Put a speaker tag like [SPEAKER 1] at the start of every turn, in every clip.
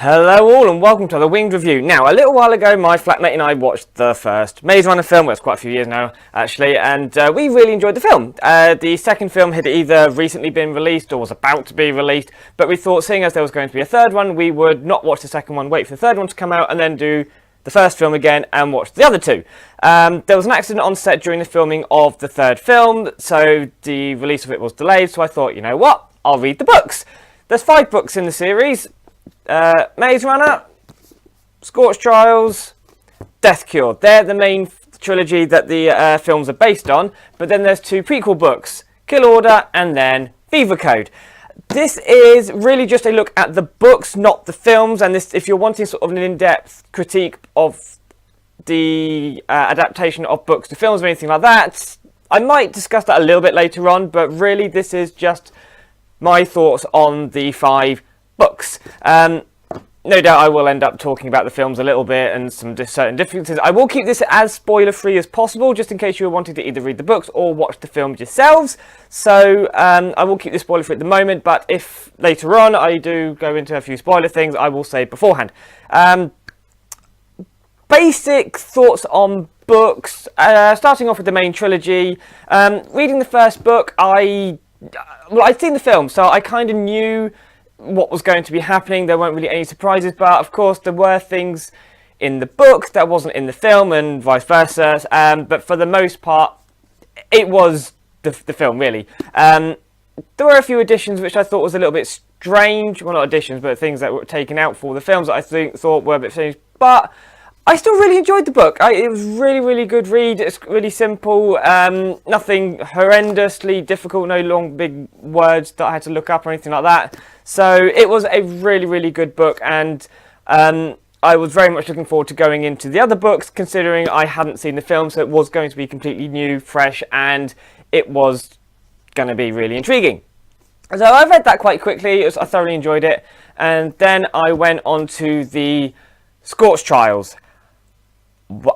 [SPEAKER 1] Hello all and welcome to the Winged Review. Now, a little while ago my flatmate and I watched the first Maze Runner film, well it's quite a few years now actually, and we really enjoyed the film. The second film had either recently been released or was about to be released, but we thought seeing as there was going to be a third one, we would not watch the second one, wait for the third one to come out and then do the first film again and watch the other two. There was an accident on set during the filming of the third film, so the release of it was delayed, so I thought, you know what, I'll read the books. There's 5 books in the series. Maze Runner, Scortch Trials, Death Cure. They're the main trilogy that the films are based on, but then there's 2 prequel books, Kill Order and then Fever Code. This is really just a look at the books, not the films, and this, if you're wanting sort of an in-depth critique of the adaptation of books to films or anything like that, I might discuss that a little bit later on, but really this is just my thoughts on the 5 books. No doubt I will end up talking about the films a little bit and some certain differences. I will keep this as spoiler free as possible, just in case you're wanting to either read the books or watch the films yourselves. So I will keep this spoiler free at the moment, but if later on I do go into a few spoiler things, I will say beforehand. Basic thoughts on books, starting off with the main trilogy. Reading the first book, I'd seen the film, so I kind of knew what was going to be happening. There weren't really any surprises, but of course there were things in the book that wasn't in the film and vice versa, but for the most part it was the film really. There were a few additions which I thought was a little bit strange, well not additions but things that were taken out for the films that I thought were a bit strange, but I still really enjoyed the book. It was really good read. It's really simple, nothing horrendously difficult, no long big words that I had to look up or anything like that. So it was a really good book, and I was very much looking forward to going into the other books, considering I hadn't seen the film, so it was going to be completely new, fresh, and it was going to be really intriguing. So I read that quite quickly. I thoroughly enjoyed it, and then I went on to the Scortch Trials.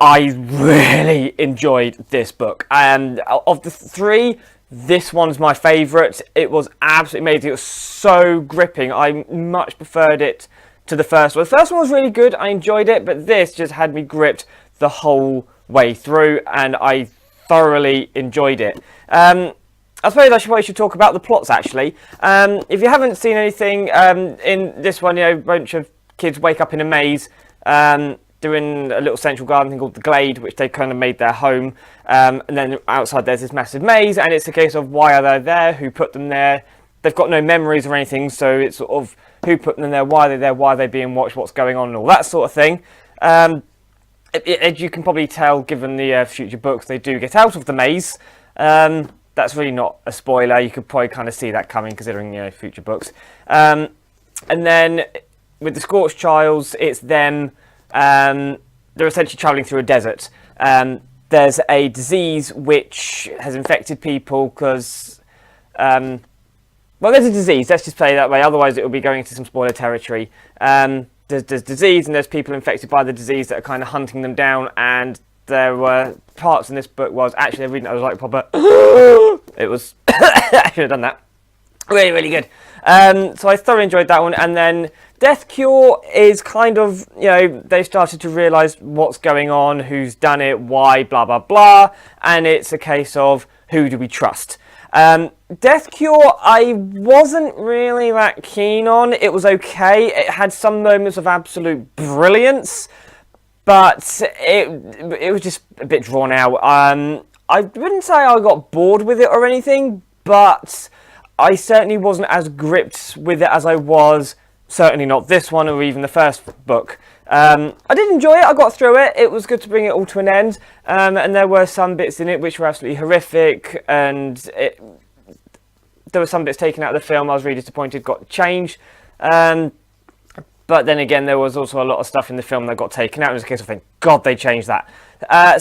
[SPEAKER 1] I really enjoyed this book. Of the 3, this one's my favourite. It was absolutely amazing. It was so gripping. I much preferred it to the first one. The first one was really good. I enjoyed it, but this just had me gripped the whole way through, and I thoroughly enjoyed it. I suppose I should talk about the plots, actually. If you haven't seen anything, in this one, you know, a bunch of kids wake up in a maze, doing a little central garden thing called the Glade, which they kind of made their home, and then outside there's this massive maze, and it's a case of why are they there, who put them there. They've got no memories or anything, so it's sort of who put them there, why are they there, why are they being watched, what's going on, and all that sort of thing. As you can probably tell, given the future books, they do get out of the maze. That's really not a spoiler. You could probably kind of see that coming, considering, you know, future books. And then with the Scorched Trials, it's them. They're essentially travelling through a desert. There's a disease which has infected people because, well, there's a disease, let's just play it that way, otherwise it will be going into some spoiler territory. There's disease, and there's people infected by the disease that are kind of hunting them down, and there were parts in this book was actually reading it, I was like proper it was I should have done that. Really good. So I thoroughly enjoyed that one. And then Death Cure is kind of, you know, they started to realise what's going on, who's done it, why, blah blah blah, and it's a case of who do we trust. Death Cure I wasn't really that keen on. It was okay. It had some moments of absolute brilliance, but it was just a bit drawn out. I wouldn't say I got bored with it or anything, but I certainly wasn't as gripped with it as I was, certainly not this one or even the first book. I did enjoy it, I got through it, it was good to bring it all to an end, and there were some bits in it which were absolutely horrific, and there were some bits taken out of the film I was really disappointed got changed. But then again, there was also a lot of stuff in the film that got taken out. It was a case of, thank God they changed that.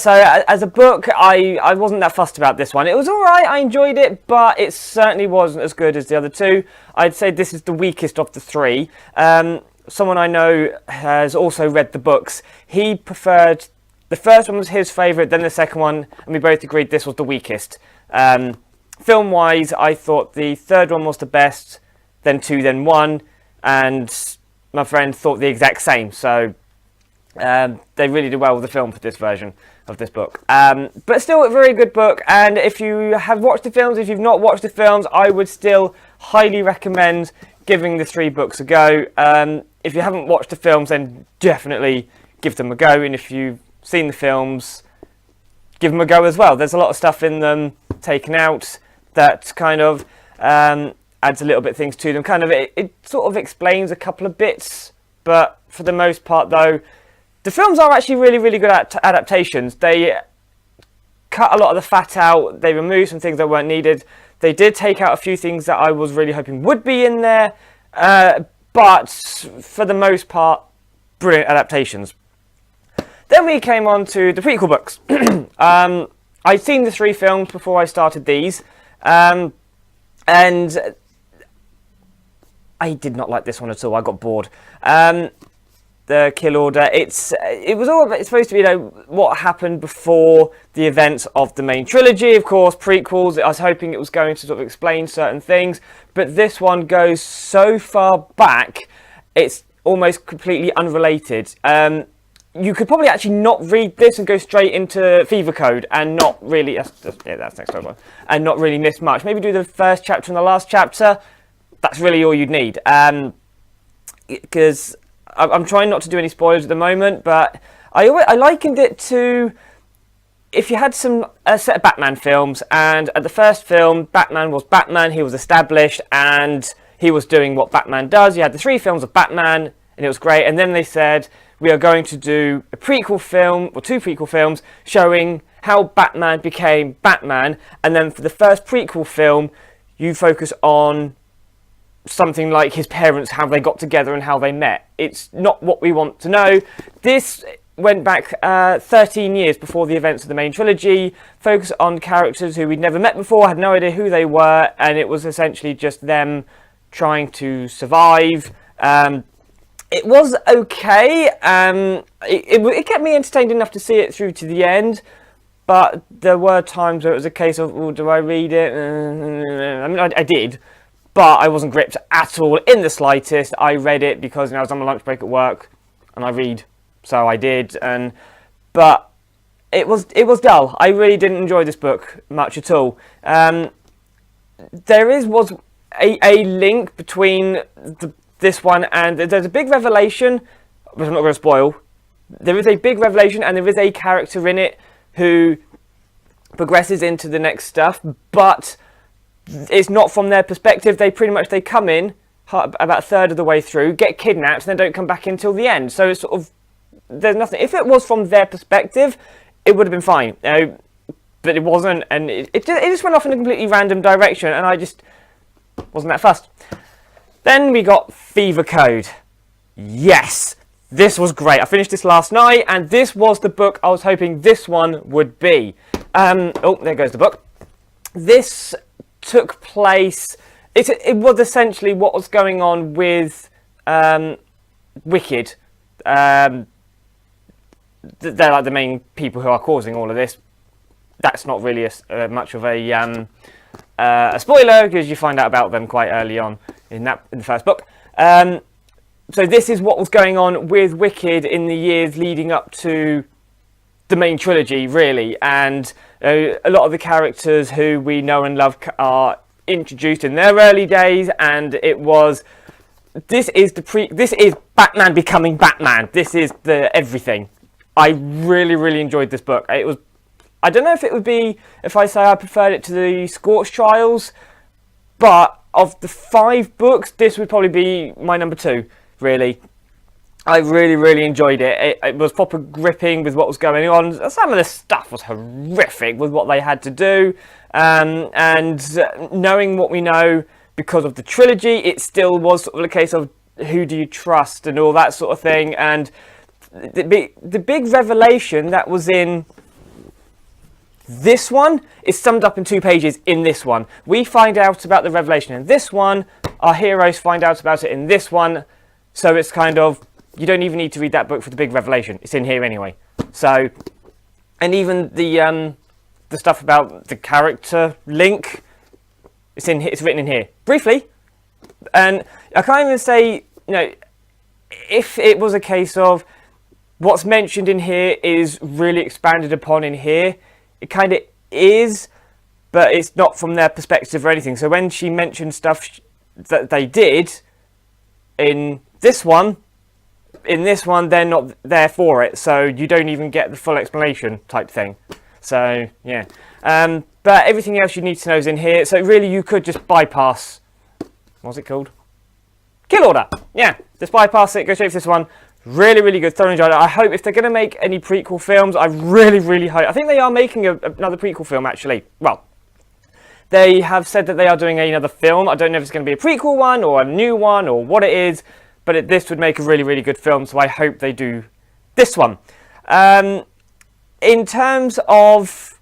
[SPEAKER 1] So as a book, I wasn't that fussed about this one. It was alright, I enjoyed it, but it certainly wasn't as good as the other 2. I'd say this is the weakest of the 3. Someone I know has also read the books. He preferred, the first one was his favourite, then the second one, and we both agreed this was the weakest. Film-wise, I thought the third one was the best, then 2, then 1, and my friend thought the exact same. So they really did well with the film for this version of this book. But still a very good book, and if you have watched the films, if you've not watched the films, I would still highly recommend giving the 3 books a go. If you haven't watched the films, then definitely give them a go, and if you've seen the films, give them a go as well. There's a lot of stuff in them taken out that kind of adds a little bit of things to them. Kind of it sort of explains a couple of bits, but for the most part though, the films are actually really, really good adaptations. They cut a lot of the fat out, they removed some things that weren't needed. They did take out a few things that I was really hoping would be in there, but for the most part, brilliant adaptations. Then we came on to the prequel books. I'd seen the 3 films before I started these, and I did not like this one at all. I got bored. The Kill Order. It's supposed to be, what happened before the events of the main trilogy. Of course, prequels. I was hoping it was going to sort of explain certain things, but this one goes so far back, it's almost completely unrelated. You could probably actually not read this and go straight into Fever Code and not really. That's next one. And not really miss much. Maybe do the first chapter and the last chapter. That's really all you'd need. Because I'm trying not to do any spoilers at the moment, but I likened it to if you had a set of Batman films, and at the first film, Batman was Batman, he was established, and he was doing what Batman does. You had the 3 films of Batman, and it was great, and then they said, we are going to do a prequel film, or 2 prequel films, showing how Batman became Batman, and then for the first prequel film, you focus on something like his parents, how they got together and how they met. It's not what we want to know. This went back 13 years before the events of the main trilogy, focused on characters who we'd never met before, had no idea who they were, and it was essentially just them trying to survive. It was okay. It kept me entertained enough to see it through to the end, but there were times where it was a case of, do I read it? I mean, I did, but I wasn't gripped at all in the slightest. I read it because I was on my lunch break at work, and I read, so I did. But it was dull. I really didn't enjoy this book much at all. There was a link between this one and there's a big revelation, which I'm not going to spoil. There is a big revelation, and there is a character in it who progresses into the next stuff, but it's not from their perspective. They come in about a third of the way through, get kidnapped, and then don't come back until the end. So it's sort of, there's nothing. If it was from their perspective, it would have been fine, but it wasn't, and it just went off in a completely random direction, and I just wasn't that fussed. Then we got Fever Code. Yes, this was great. I finished this last night, and this was the book I was hoping this one would be. Oh, there goes the book. This took place. It was essentially what was going on with Wicked. They're like the main people who are causing all of this. That's not really much of a spoiler, because you find out about them quite early on in the first book. So this is what was going on with Wicked in the years leading up to the main trilogy, really, and a lot of the characters who we know and love are introduced in their early days, and this is Batman becoming Batman. This is the everything. I really, really enjoyed this book. I don't know if it would be, if I say I preferred it to the Scortch trials, but of the 5 books, this would probably be my number 2, really. I really, really enjoyed it. It was proper gripping with what was going on. Some of the stuff was horrific with what they had to do. And knowing what we know because of the trilogy, it still was sort of a case of who do you trust and all that sort of thing. And the big revelation that was in this one is summed up in 2 pages in this one. We find out about the revelation in this one. Our heroes find out about it in this one. So it's kind of, you don't even need to read that book for the big revelation. It's in here anyway. So, and even the stuff about the character link, it's written in here briefly. And I can't even say, if it was a case of what's mentioned in here is really expanded upon in here, it kind of is, but it's not from their perspective or anything. So when she mentioned stuff that they did in this one, they're not there for it, so you don't even get the full explanation type thing. So, yeah. But everything else you need to know is in here, so really you could just bypass... What's it called? Kill Order! Yeah, just bypass it, go straight for this one. Really, really good, thoroughly enjoyed it. I hope if they're going to make any prequel films, I really, really hope... I think they are making another prequel film, actually. Well, they have said that they are doing another film. I don't know if it's going to be a prequel one, or a new one, or what it is, but this would make a really, really good film, so I hope they do this one. In terms of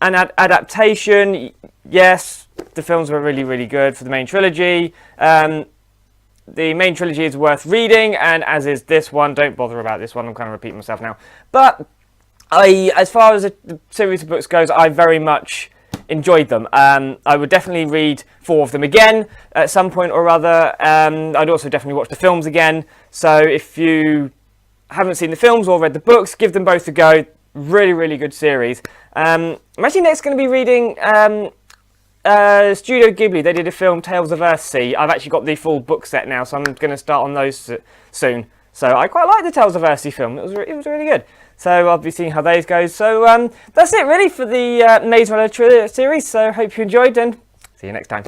[SPEAKER 1] an adaptation, yes, the films were really, really good for the main trilogy. The main trilogy is worth reading, and as is this one. Don't bother about this one, I'm kind of repeating myself now. But as far as the series of books goes, I very much enjoyed them. I would definitely read 4 of them again at some point or other. I'd also definitely watch the films again. So if you haven't seen the films or read the books, give them both a go. Really, really good series. I'm actually next going to be reading Studio Ghibli. They did a film, Tales of Earthsea. I've actually got the full book set now, so I'm going to start on those soon. So I quite like the Tales of Earthsea film. It was really good. So I'll be seeing how those go. So that's it really for the Maze Runner series. So hope you enjoyed, and see you next time.